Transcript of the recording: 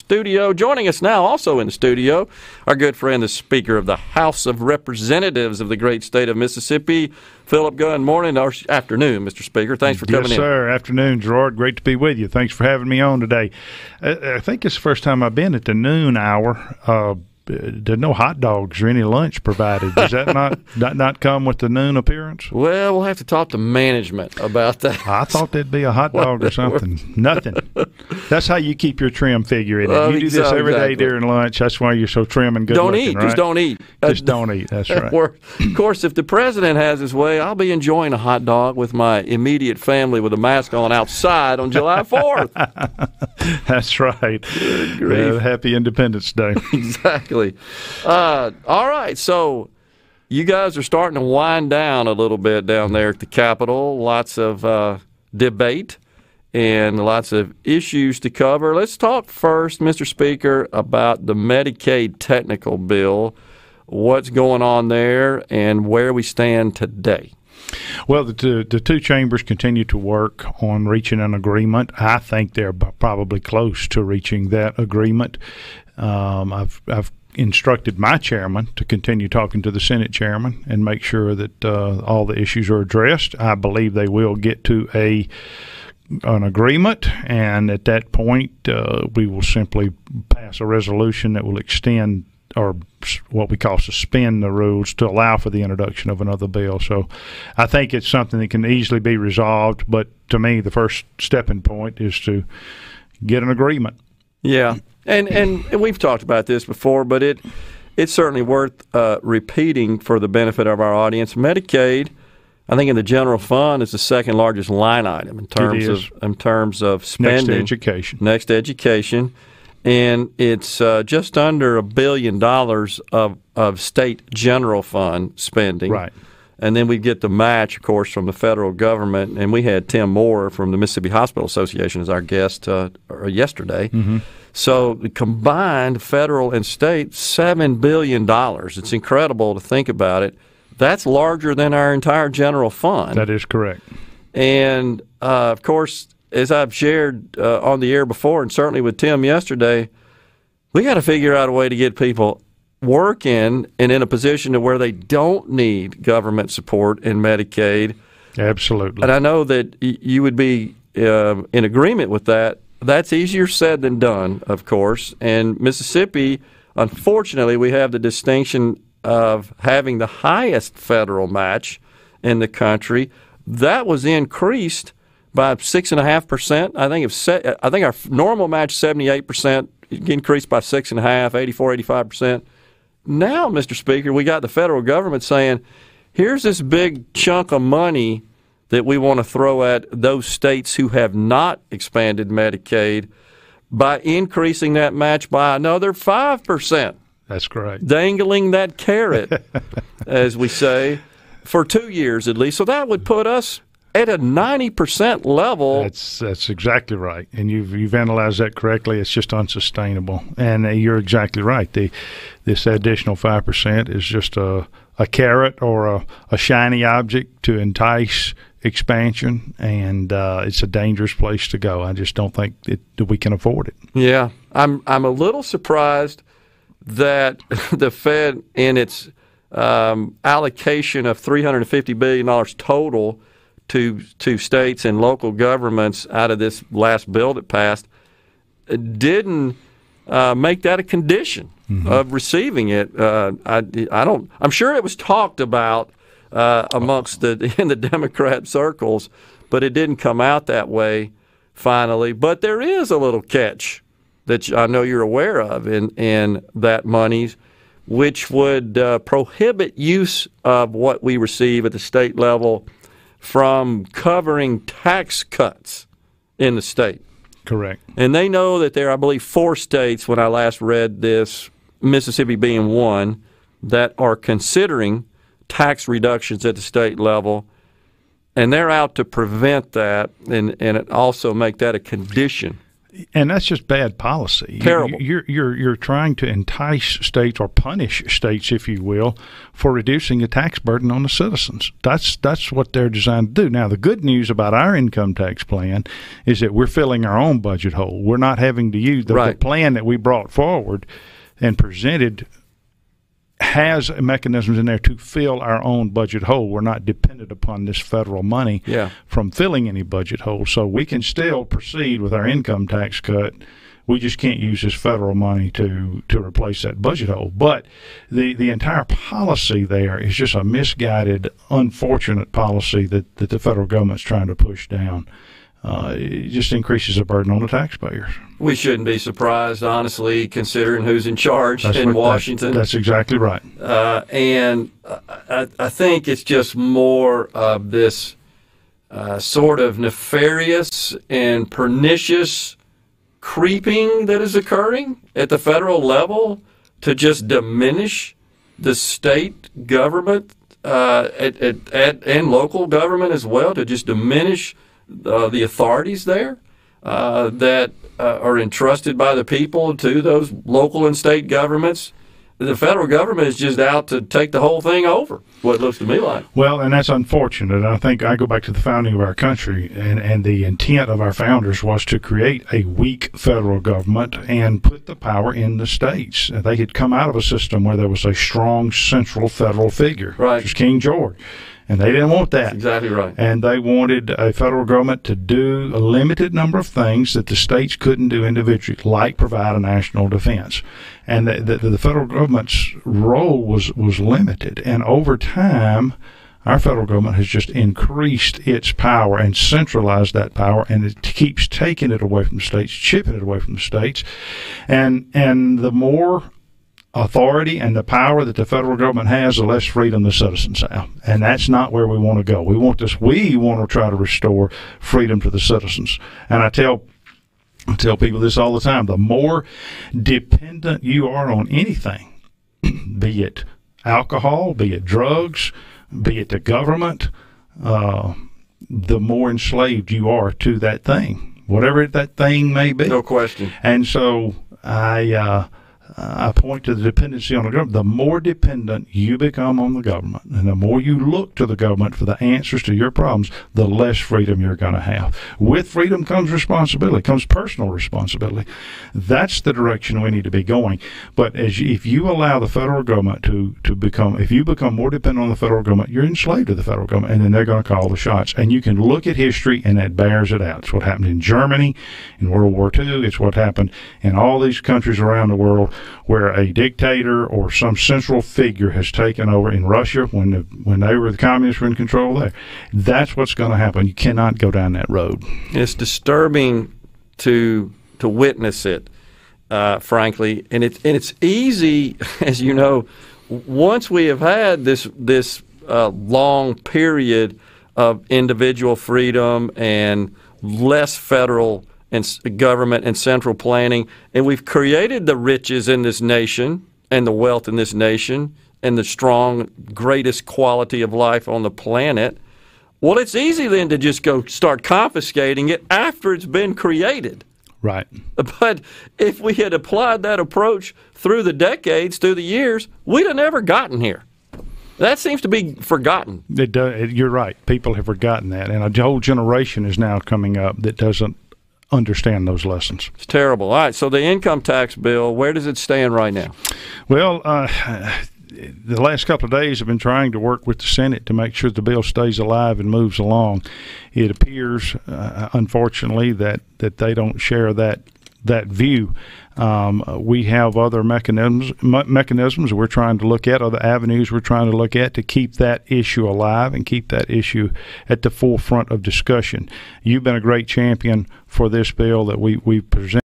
studio. Joining us now, also in the studio, our good friend, the Speaker of the House of Representatives of the great state of Mississippi, Philip Gunn. Morning or afternoon, Mr. Speaker. Thanks for coming in. Yes, sir. Afternoon, Gerard. Great to be with you. Thanks for having me on today. I think it's the first time I've been at the noon hour. There's no hot dogs or any lunch provided. Does that not come with the noon appearance? Well, we'll have to talk to management about that. I thought there'd be a hot dog or something. Nothing. That's how you keep your trim figure in it. You do this every day during lunch. That's why you're so trim and good don't looking, eat. right? Just don't eat. Just don't eat. That's right. Of course, if the president has his way, I'll be enjoying a hot dog with my immediate family with a mask on outside on July 4th. That's right. Happy Independence Day. Exactly. All right, so you guys are starting to wind down a little bit down there at the Capitol. Lots of debate and lots of issues to cover. Let's talk first, Mr. Speaker, about the Medicaid technical bill, what's going on there, and where we stand today. Well, the two chambers continue to work on reaching an agreement. I think they're probably close to reaching that agreement. I've instructed my chairman to continue talking to the Senate chairman and make sure that all the issues are addressed. I believe they will get to an agreement, and at that point we will simply pass a resolution that will extend or what we call suspend the rules to allow for the introduction of another bill. So I think it's something that can easily be resolved, but to me the first stepping point is to get an agreement. Yeah. And we've talked about this before, but it's certainly worth repeating for the benefit of our audience. Medicaid, I think in the general fund, is the second largest line item in terms of spending. Next to education. And it's just under $1 billion of state general fund spending. Right. And then we get the match, of course, from the federal government. And we had Tim Moore from the Mississippi Hospital Association as our guest yesterday. Mm-hmm. So the combined federal and state, $7 billion. It's incredible to think about it. That's larger than our entire general fund. That is correct. And, of course, as I've shared on the air before, and certainly with Tim yesterday, we got to figure out a way to get people working and in a position to where they don't need government support in Medicaid. Absolutely. And I know that you would be in agreement with that. That's easier said than done, of course. And Mississippi, unfortunately, we have the distinction of having the highest federal match in the country. That was increased by 6.5%. I think our normal match 78%, increased by 6.5%, 84, 85%. Now, Mr. Speaker, we got the federal government saying, here's this big chunk of money that we want to throw at those states who have not expanded Medicaid by increasing that match by another 5%. That's correct. Dangling that carrot, as we say, for 2 years at least. So that would put us at a 90% level. That's exactly right, and you've analyzed that correctly. It's just unsustainable, and you're exactly right. This additional 5% is just a carrot or a shiny object to entice expansion, and it's a dangerous place to go. I just don't think that we can afford it. Yeah, I'm a little surprised that the Fed, in its allocation of $350 billion total to states and local governments out of this last bill that passed, didn't make that a condition of receiving it. I'm sure it was talked about in the Democrat circles, but it didn't come out that way finally. But there is a little catch that I know you're aware of in that money, which would prohibit use of what we receive at the state level from covering tax cuts in the state. Correct. And they know that there are, I believe, 4 states, when I last read this, Mississippi being one, that are considering tax reductions at the state level, and they're out to prevent that and also make that a condition And that's just bad policy. Terrible. You're trying to entice states or punish states, if you will, for reducing the tax burden on the citizens. That's what they're designed to do. Now, the good news about our income tax plan is that we're filling our own budget hole. We're not having to use the plan that we brought forward and presented has mechanisms in there to fill our own budget hole. We're not dependent upon this federal money from filling any budget hole. So we can still proceed with our income tax cut. We just can't use this federal money to replace that budget hole. But the entire policy there is just a misguided, unfortunate policy that the federal government's trying to push down. It just increases the burden on the taxpayers. We shouldn't be surprised, honestly, considering who's in charge in Washington. That's exactly right. And I think it's just more of this sort of nefarious and pernicious creeping that is occurring at the federal level to just diminish the state government and local government as well, to just diminish the authorities there that are entrusted by the people to those local and state governments. The federal government is just out to take the whole thing over, what it looks to me like. Well, and that's unfortunate. I think I go back to the founding of our country, and the intent of our founders was to create a weak federal government and put the power in the states. They had come out of a system where there was a strong central federal figure, which was King George. And they didn't want that. That's exactly right. And they wanted a federal government to do a limited number of things that the states couldn't do individually, like provide a national defense. And the federal government's role was limited. And over time, our federal government has just increased its power and centralized that power, and it keeps taking it away from the states, chipping it away from the states. And the more authority and the power that the federal government has, the less freedom the citizens have. And that's not where we want to go. We want to try to restore freedom to the citizens. And I tell people this all the time: the more dependent you are on anything, be it alcohol, be it drugs, be it the government, the more enslaved you are to that thing, whatever that thing may be. No question. And so I point to the dependency on the government. The more dependent you become on the government, and the more you look to the government for the answers to your problems, the less freedom you're going to have. With freedom comes responsibility, comes personal responsibility. That's the direction we need to be going. But if you allow the federal government to become, if you become more dependent on the federal government, you're enslaved to the federal government, and then they're going to call the shots. And you can look at history, and that bears it out. It's what happened in Germany in World War II. It's what happened in all these countries around the world, where a dictator or some central figure has taken over. In Russia, when the communists were in control there. That's what's going to happen. You cannot go down that road. It's disturbing to witness it, frankly, and it's easy, as you know, once we have had this long period of individual freedom and less federal and government and central planning, and we've created the riches in this nation and the wealth in this nation and the strong, greatest quality of life on the planet. Well, it's easy then to just go start confiscating it after it's been created. Right. But if we had applied that approach through the decades, through the years, we'd have never gotten here. That seems to be forgotten. You're right. People have forgotten that, and a whole generation is now coming up that doesn't understand those lessons. It's terrible. All right, so the income tax bill, where does it stand right now? Well, the last couple of days I've been trying to work with the Senate to make sure the bill stays alive and moves along. It appears, unfortunately, that they don't share that view. We have other mechanisms we're trying to look at, other avenues we're trying to look at to keep that issue alive and keep that issue at the forefront of discussion. You've been a great champion for this bill that we present.